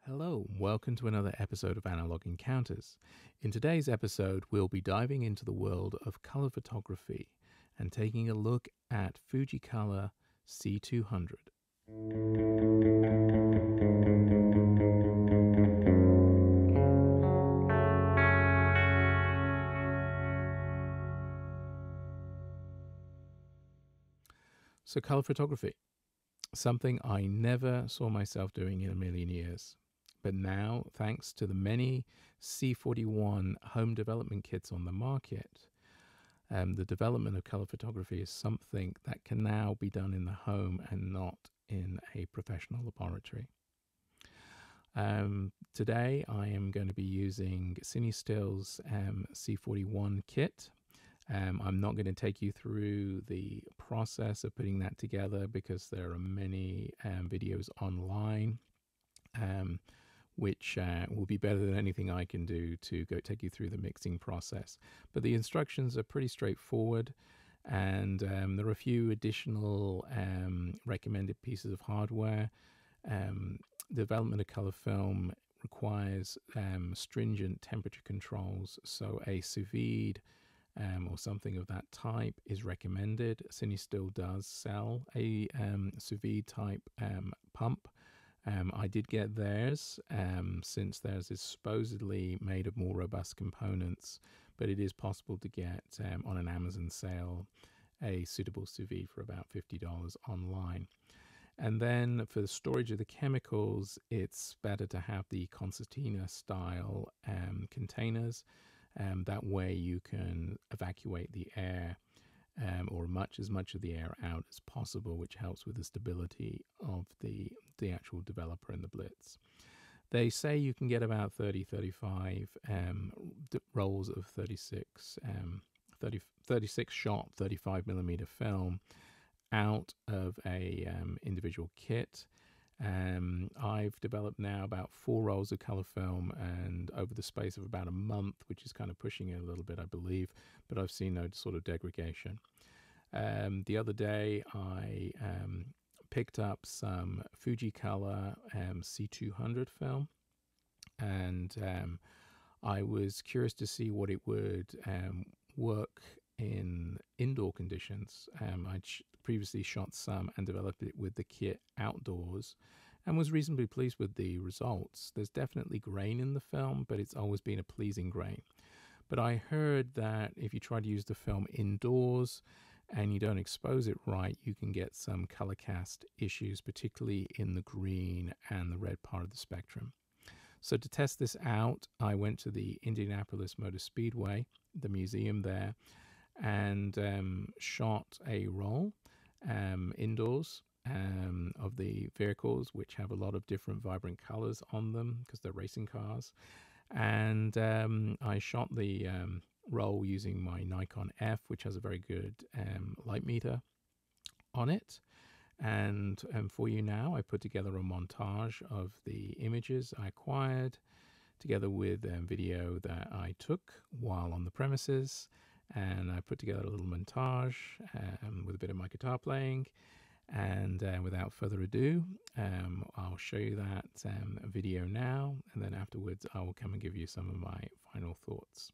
Hello, welcome to another episode of Analog Encounters. In today's episode, we'll be diving into the world of color photography and taking a look at Fujicolor c200. So color photography, something I never saw myself doing in a million years. But now, thanks to the many C41 home development kits on the market, the development of color photography is something that can now be done in the home and not in a professional laboratory. Today, I am going to be using CineStill's C41 kit. I'm not going to take you through the process of putting that together because there are many videos online which will be better than anything I can do to go take you through the mixing process. But the instructions are pretty straightforward, and there are a few additional recommended pieces of hardware. Development of color film requires stringent temperature controls, so a sous vide or something of that type is recommended. CineStill does sell a sous vide type pump. I did get theirs since theirs is supposedly made of more robust components, but it is possible to get on an Amazon sale a suitable sous vide for about $50 online. And then for the storage of the chemicals, it's better to have the concertina style containers. That way you can evacuate the air or as much of the air out as possible, which helps with the stability of the actual developer and the blitz. They say you can get about 35 rolls of 36 shot 35 millimeter film out of a individual kit. I've developed now about 4 rolls of color film, and over the space of about a month, which is kind of pushing it a little bit, I believe, but I've seen no sort of degradation. The other day, I picked up some Fujicolor c200 film, and I was curious to see what it would work in indoor conditions. I'd previously shot some and developed it with the kit outdoors and was reasonably pleased with the results. There's definitely grain in the film, but it's always been a pleasing grain. But I heard that if you try to use the film indoors and you don't expose it right, you can get some color cast issues, particularly in the green and the red part of the spectrum. So to test this out, I went to the Indianapolis Motor Speedway, the museum there, and shot a roll indoors of the vehicles, which have a lot of different vibrant colors on them because they're racing cars. And I shot the roll using my Nikon F, which has a very good light meter on it. And for you now, I put together a montage of the images I acquired, together with video that I took while on the premises. And I put together a little montage with a bit of my guitar playing. And without further ado, I'll show you that video now, and then afterwards I will come and give you some of my final thoughts.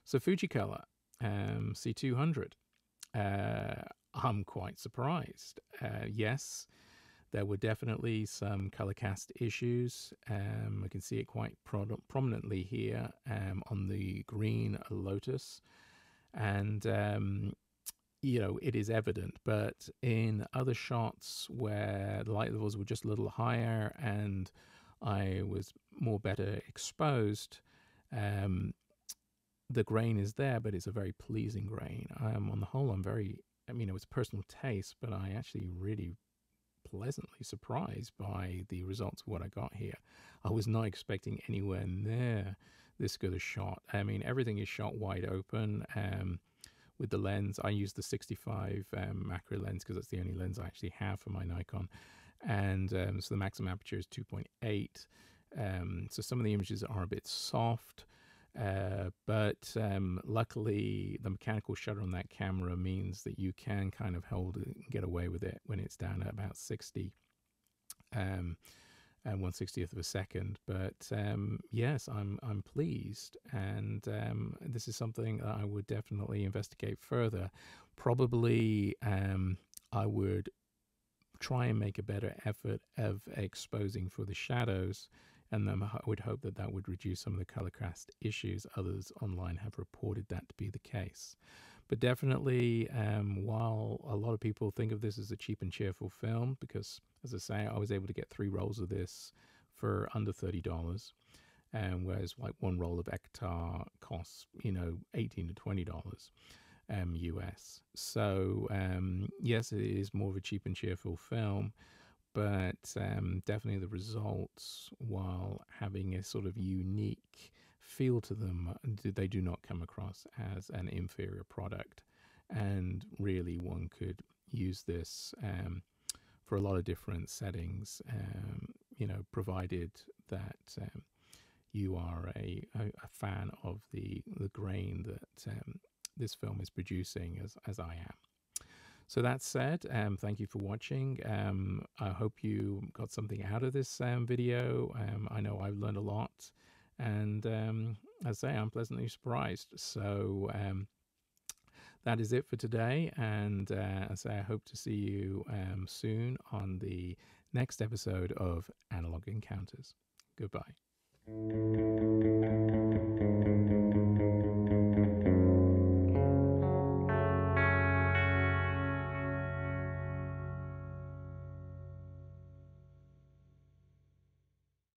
So Fujicolor c200. I'm quite surprised. Yes, there were definitely some color cast issues. I can see it quite prominently here on the green Lotus. And, you know, it is evident. But in other shots where the light levels were just a little higher and I was better exposed, the grain is there, but it's a very pleasing grain. On the whole, I mean, it was personal taste, but I actually really pleasantly surprised by the results of what I got here. I was not expecting anywhere near this good a shot. I mean, everything is shot wide open. With the lens, I use the 65 macro lens because that's the only lens I actually have for my Nikon. And so the maximum aperture is 2.8. So some of the images are a bit soft. But luckily the mechanical shutter on that camera means that you can kind of hold it and get away with it when it's down at about 60 and 1/60th of a second. But yes, I'm pleased, and this is something that I would definitely investigate further. Probably I would try and make a better effort of exposing for the shadows, and then I would hope that that would reduce some of the color cast issues. Others online have reported that to be the case. But definitely, while a lot of people think of this as a cheap and cheerful film, because, as I say, I was able to get 3 rolls of this for under $30, whereas like 1 roll of Ektar costs, you know, $18 to $20 US. So, yes, it is more of a cheap and cheerful film, but definitely the results, while having a sort of unique feel to them, they do not come across as an inferior product. And really, one could use this for a lot of different settings, you know, provided that you are a fan of the grain that this film is producing, as I am. So that said, thank you for watching. I hope you got something out of this video. I know I've learned a lot, and as I say, I'm pleasantly surprised. So that is it for today, and as I say, I hope to see you soon on the next episode of Analog Encounters. Goodbye.